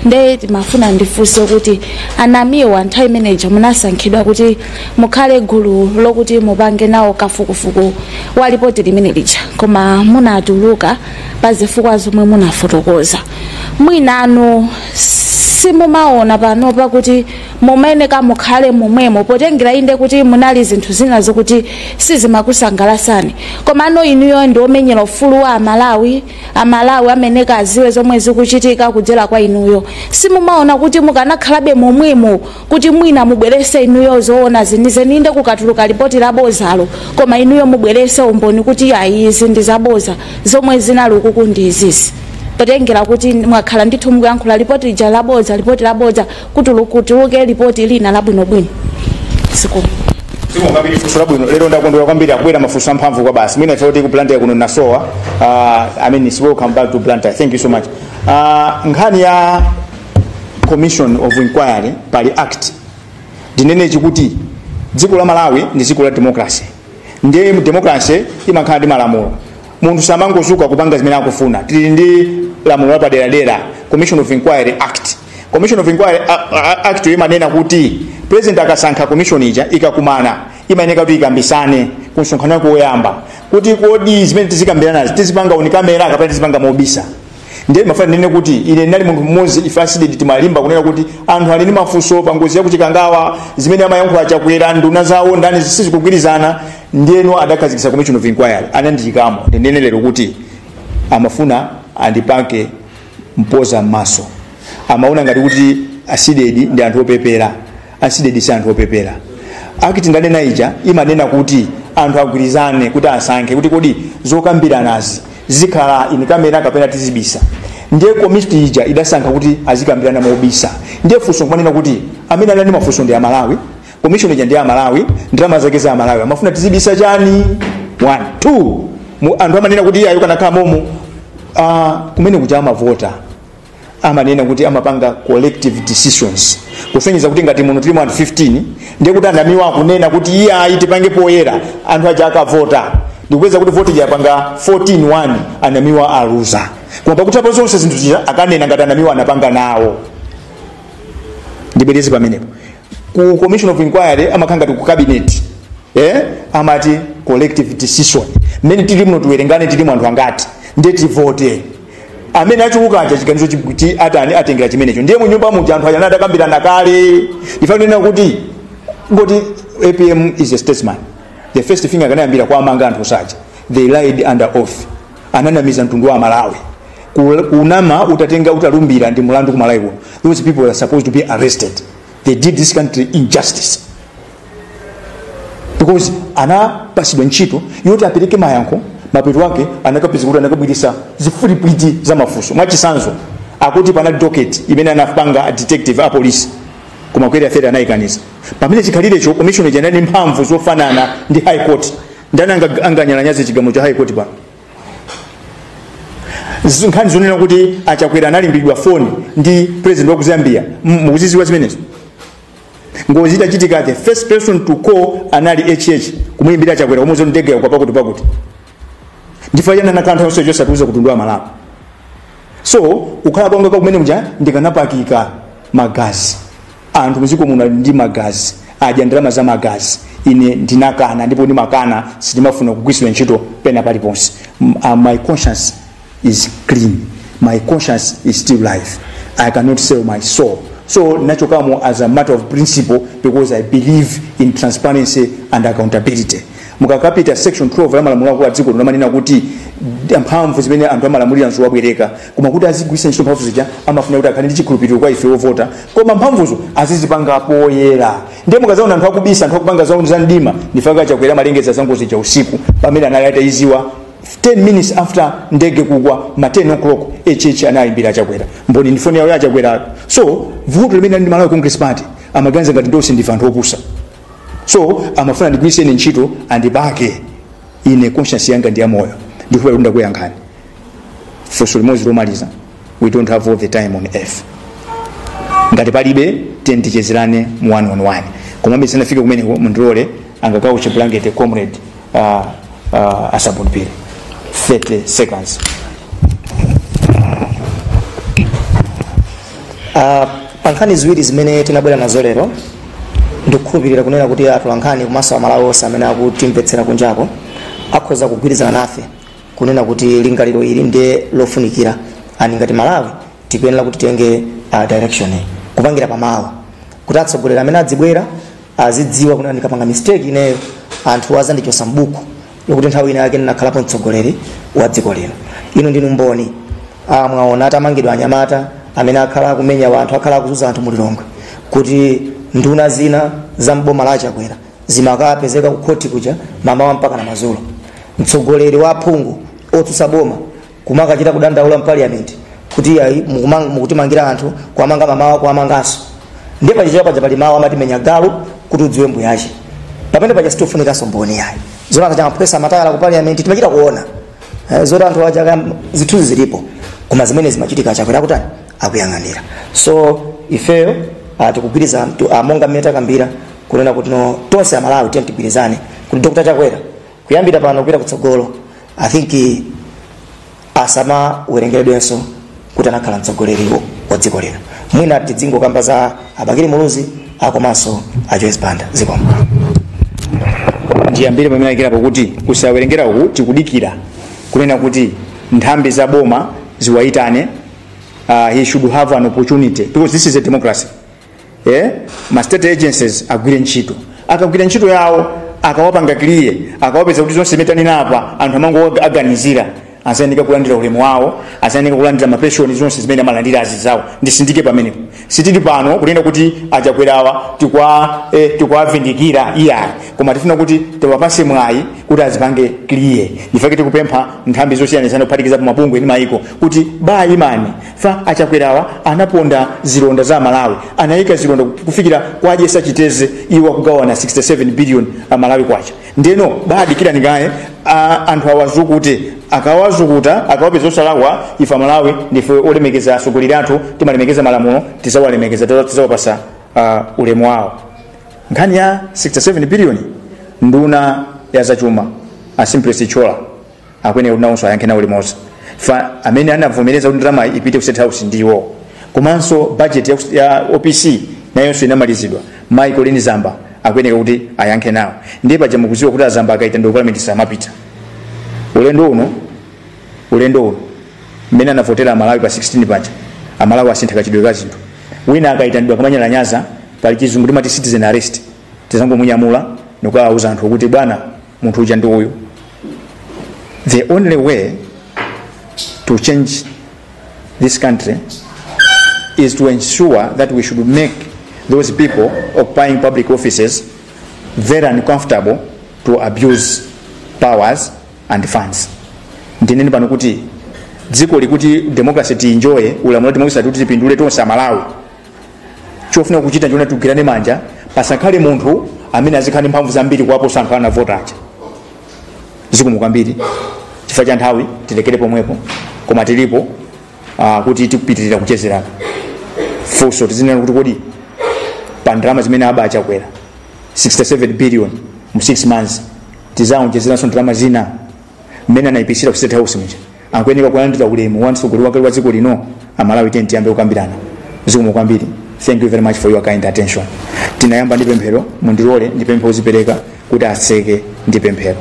Nde timafuna ndifunse kuti anamiwa nthawi imeneja munasankhidwa kuti mukhale gulu lokuti mupange nawo kafukufuku wa lipoti limene lija, koma munatuluka pa zifukwa zomwe munafotokoza. Mwinanu simumaona panopa kuti mumayeneka mukhale momwemo potengera inde kuti munali zinthu zina zokuti sizimakusangalasani, komano inuyo ndi omenyera ufulu wa amalawi ameneka aziwe zomwe zikuchitika kudzera kwa inuyo. Simumaona kuti mukanakhalabe momwemo kuti mwina mubwerese inuyo zoona zinizeni inde kukatuluka lipoti labozalo, koma inuyo mubwerese umboni kuti izi ndi zaboza zomwe zinali ukuku ndi izizi. Potengera kuti mwakhala ndithu mukuyankhula lipoti lija labodza kutuluke lipoti lina labwinobwino. Siku ngabiri funso labwino lero ndakondwera kwambiri akwera mafunso amphamvu kwa basi. Mwina ife kuti ku Blantyre kuno nasowa. I mean it's welcome back to Blantyre. Thank you so much. Nkhani ya Commission of Inquiry pali act dinene chikuti dziko la Malawi ndi dziko la democracy. Ndiye democracy imakhala ndi malamulo. Munthu samangozuka kupanga zimene akufuna. Tili ndi lamulo la padera Commission of Inquiry Act. Commission of Inquiry Act imanena kuti president akasankha commission ija ikakumana imayeneka kuti ikambisane ku msonkhano wake woyamba kuti kodi zimene tizikambirana tizipanga on camera kapena tizipanga mobisa. Ndiye mafana nene kuti ine nali munthu mmodzi ifasidi timalimba kunena kuti anthu ali ndi mafunso pa ngozi ya kuchikangawa zimene amayankhula achakwera nduna zawo ndani sizikugwirizana, ndiyeno adakhazikitsa Commission of Inquiry anandichikamo. Ndinene lero kuti amafuna andipake mpoza maso. Amaona ngati kuti asidedi ndi anthu opepera, asidedi si anthu opepera. Akiti ndanena ija imanena kuti anthu agwirizane kuti asankhe kuti kodi zokambiranazi zikhala in camera kapena tizibisa. Ndiye komiti ija idasankha kuti azikambirana mobisa. Ndiye funso kumanena kuti amene anali mafunso ndi Amalawi, commission ija ndi Amalawi, ndalama zake za Amalawi. Amafuna tizibisa chani? 1 2 anthu amanena kuti ayo kanakhala momo kumene kuti amavota amanena kuti amapanga collective decisions. Kusonyeza kuti ngati muno tili anthu 15 ndiye kuti anamiwa akunena kuti iye aitipange poyera anthu aja akavota. Ndikuweza kuti vote yapanga 14-1 anamiwa aluza. Koma pakuti apo zonse zinthu zija akanena ngati anamiwa anapanga nawo. Ndibeleze pamenepo. Ku Commission of Inquiry amakanga ku cabinet. Amati collective decision. Mmene tili muno tuwerengane tili anthu angati ndiye tivote. Amene achuka acha chiganizo chikuti atani atengera chimenecho. Ndiye mu nyumba mu anthu aja nadakambirana kale. Ndifanira kuti ngoti APM is a statesman. The first thing akanayambira kwa amanga anthu saja. They lied under oath. Ananamiza mtundu wa Malawi. Kunama utatenga utalumbira ndi mulandu ku Malawi. Those people are supposed to be arrested. They did this country injustice. Because pasidwa ntchito yote apeleke mayankho mapeto wake anakapeza kuti anakabwirisa zifulipiti za mafunso. Mwachisanzo akuti pana docket imene anapanga detective a police koma kwera afere anayikaniza. Pamene chikhalire cho commission ija ndi mphamvu zofanana ndi high court. Ndani anganyalanyaze chigamo cha high court pa. Nkhani zonena kuti achakwera analimbidwa phone ndi president wa ku Zambia. Mukuziziwa zimenezo. Ngozi itachitika the first person to call anali HH kumuimbira achakwera umuzo ndege kwa pakuti. Ndifanya na kantha yonse yosa tuza kutundua Malawi. So ukhala bonga kumene mja ndikanapakika magazi. Anthu muziko muno ndi magazi. Aja ndalama za magazi. Ine ndinakana ndipo ndi makana sitimafuna kugwiswa ntchito pena paliponse. My conscience is clean. My conscience is still life. I cannot sell my soul. So nachokamo as a matter of principle because I believe in transparency and accountability. mukakapita section 12 ya malamulo akulu a dziko limanena kuti mphamvu zimene anthu amalamulira wabwereka koma kuti azigwisa ntchito mphamvu zija amafuna kuti akhale ndi chikhulupiriro kwa ife ovota koma mphamvuzo azizipanga poyera ndiye mukazaona anthu akubisa anthu akupanga zawo za mdima ndifaka chakwera malengeza zangozi cha usiku pamene anali atayiziwa 10 minutes after ndege kugwa ma 10 o'clock HH anayimbira chakwera mboni ndifoni yawo ya chakwera so vuto limene ndi Malawi Congress Party amaganiza ngati ndose ndifa anthu opusa so amafuna ndigwise ine ntchito andibake ine conscience yanga ndi yamoyo ndikuwa lunda kuyankhani funso limodzi lomaliza we don't have all the time on earth ngati palibe tichezerane mu 1-on-1 koma mbe sanafike kumeneko mundilole angakauche blanket comrade Asabunpire 30 seconds. Pankhani ziwiri zimene tinabwera nazo lero ndikukhulupirira kunena kuti atolankhani komanso amalawi onse amene akutimvetsera kunjako akhoza kugwirizana nafe kunena kuti lingaliro ili ndiye lofunikira ani ngati Malawi tikuyenera kuti tiyenge direction kupangira pamawa kuti atsogoleri amene adzibwera azidziwa kunena ndikapanga mistake ineyo anthu azandichosa mbuku yokuti nthawi ina yake ndinakhalapo mtsogoleri wa dziko lino ino ndinu mboni mwaona atamangidwa anyamata amene akhala kumenya anthu akhala kuzuza anthu mulilongwe kuti nduna zina za mboma la Chakwera zimakapezeka kukhoti kuja mamawa mpaka na mazulo mtsogoleri wa aphungu otsutsa boma kumakachita kudandaula mparliament kuti ayi mukutimangira anthu kuamanga mamawa kuamangaso ndiye pachichera paja pali mawa amati menya galu kuti udziwe mbuyache pamene paja sitofunika somboni yayi zona za mpesa matayala ku parliament timachita kuona zona anthu aja zithuzi zilipo koma zimene zimachitika Chakwera kutani akuyang'anira so ifeyo tikugwiriza amonga mmene takambira kunena kuti no tonse amalawi tigwirizane kuti Dr. Chakwera kuyambira pano kupita kutsogolo I think asama werengeredwenso kuti anakhala mtsogoleri wa dziko lino mwina tidzingo kamba za Abakili Muluzi akomanso a Joyce Banda zikomo ndiyambire pamene akirapo kuti kusawerengera uku tikudikira kunena kuti nthambi za boma ziwaitane he should have an opportunity because this is a democracy ma state agencies agwire ntchito akagwira ntchito yawo akawapanga clear akawapeza kuti zonse zimetanena apa anthu amango aganizira asanika kulandira ulemu wawo asanika kulandira mapeshoni zonse zimene amalandira azizawo ndisindike pamenepo sitili pano kunena kuti Achakwerawa tikwavindikira iya koma tifuna kuti tiwapase mwayi kuti azipange clear ndifake tikupempha nthambi zosiyana kuphatikiza pa mabungwe ndi maiko kuti imani fa Achakwerawa anaponda zilonda za Malawi anayika zilonda kufikira kwa Jesa Chiteze iwa kugawana 67 billion Malawi kwacha ndeno adikira ningaye anthu awazukute akawazukuta akawapeza osalawa ifa Malawi ndife olemekeza asogolera anthu timalemekeza malamulo tisawalemekeza tizawapasa ulemu wawo nkhani ya 67 billion nduna ya zachuma Simplice Chola akwene unawonso ayankhe ulimoza fa amene anavomereza kuti ndalama ipite ku State House ndiwo komanso budget ya OPC nayonso inamalizidwa Michael Leni Zamba akwene kuti ayankhe nawo ndiye paja mukuziwa kuti Zamba akaita ndo parliament samapita ulendo uno mmene anavotera Malawi pa 16 paja Amalawi asintha kachidwe ka zinthu wina akaitanidwa kamanyala nyaza pali chizungu timati citizen arrest tizangomunyamula nokawauza anthu kuti bwana munthu uja ndi uyu the only way to change this country is to ensure that we should make those people occupying public offices very uncomfortable to abuse powers and funds ndineni pano kuti dziko likuti democracy tienjoy ulamuliro democracy kuti tipindule tonse Malawi chofuna kuchita njona tugirane manja pasakhale munthu amene azikhale mphamvu zambiri kwapo sankhana na vote acha zikumukambiri chifukwa cha nthawi tilekere pomwepo koma tilipo kuti tikupitirira kuchezerana funso tizinena kuti kodi pa ndalama zimene Achakwera 67 billion mu 6 months tizaonjezeranso ndalama zina mmene anayipisira ku State House muja akuyeneka kulandira ulemu wansogolero wake wa dziko lino Amalawi tiyambe kukambirana zikumukambiri. Thank you very much for your kind attention. Tinayamba ndi pemphero mundilole ndi pemphero zipereka kuti aseke ndi pemphero.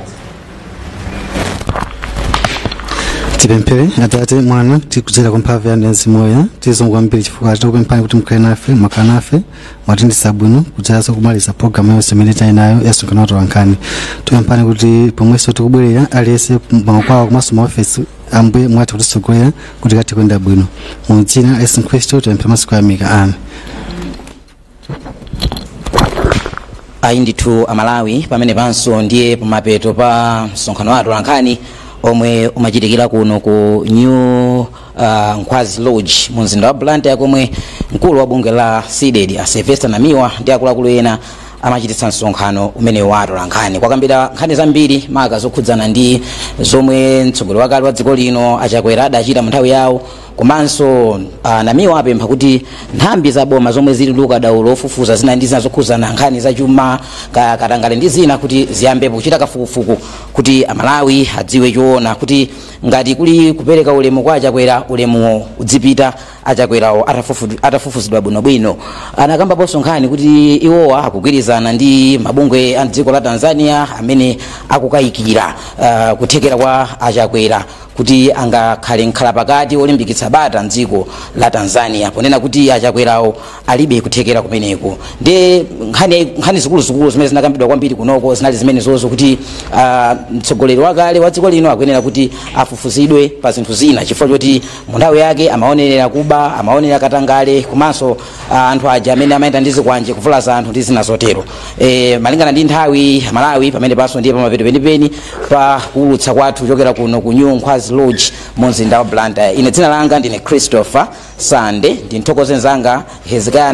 tipemphere. Atate mwana tikudzera kwa mphamvu ya Mzimu Woyera tizongo kwambiri chifukwa tikupemphani kuti mukhale nafe makhala nafe mwatindisa bwino kudzaso kumaliza programu yonse imene tili nayo ya msonkhano wathu wankhani. Tikupemphani kuti pomwenso tikubwerera aliyense makwawo komanso maofesi ambuye mwathu kutisogolera kuti kati kwenda bwino mu dzina la Yesu Khristu tipemphe masiku amika. Amen. Ayi ndithu Amalawi pamene panso ndiye pamapeto pa msonkhano wathu wankhani omwe umachitikira kuno ku New Nkwazi Lodge mu mzinda wa Blantyre, komwe mkulu wa bungwe la SIDED Sylvester Namiwa ndi akuluakulu ena amachititsa msonkhano umene wathu wankhani kwakambira nkhani zambiri maka zokhudzana ndi zomwe mtsogoleri wakale wa dziko lino Achakwera adachita mu nthawi yawo. Komanso Namiwa apempha kuti nthambi za boma zomwe zili luka daulo ofufuza zina ndi zina zokhudzana nkhani za chuma katangale ndi zina kuti ziyambe kuchita kafukufuku kuti Amalawi adziwe choona kuti ngati kuli kupereka ulemu kwa Achakwera ulemu udzipita Achakwerawo atafufuzidwa bwinobwino. Anakamba ponso nkhani kuti iwowa akugwirizana ndi mabungwe a dziko la Tanzania amene akukayikira kuthekera kwa Achakwera kuti angakhale nkhalapakati olimbikitsa bata mdziko la Tanzania ponena kuti Achakwerawo alibe kuthekera kumeneko. Ndi nkhani zikuluzikulu zimene zinakambidwa kwambiri kunoko zinali zimene zozo kuti mtsogoleri wakale wa dziko lino akuyenera kuti afufuzidwe pa zinthu zina chifukwa choti mu nthawi yake amaonerera kuba, amaonerera katangale, komanso anthu aja amene amayenda ndi zikwanje kuvulaza anthu ndi zina zotero. Malingana ndi nthawi Malawi pamene panso ndiye pamapeto penipeni pa kuulutsa kwathu kuchokera kuno ku New Nkwazi Lodge mu mzinda wa Blantyre. Ine dzina langa ndine Christopher Sande, ndi mthokoze nzanga Hezekiah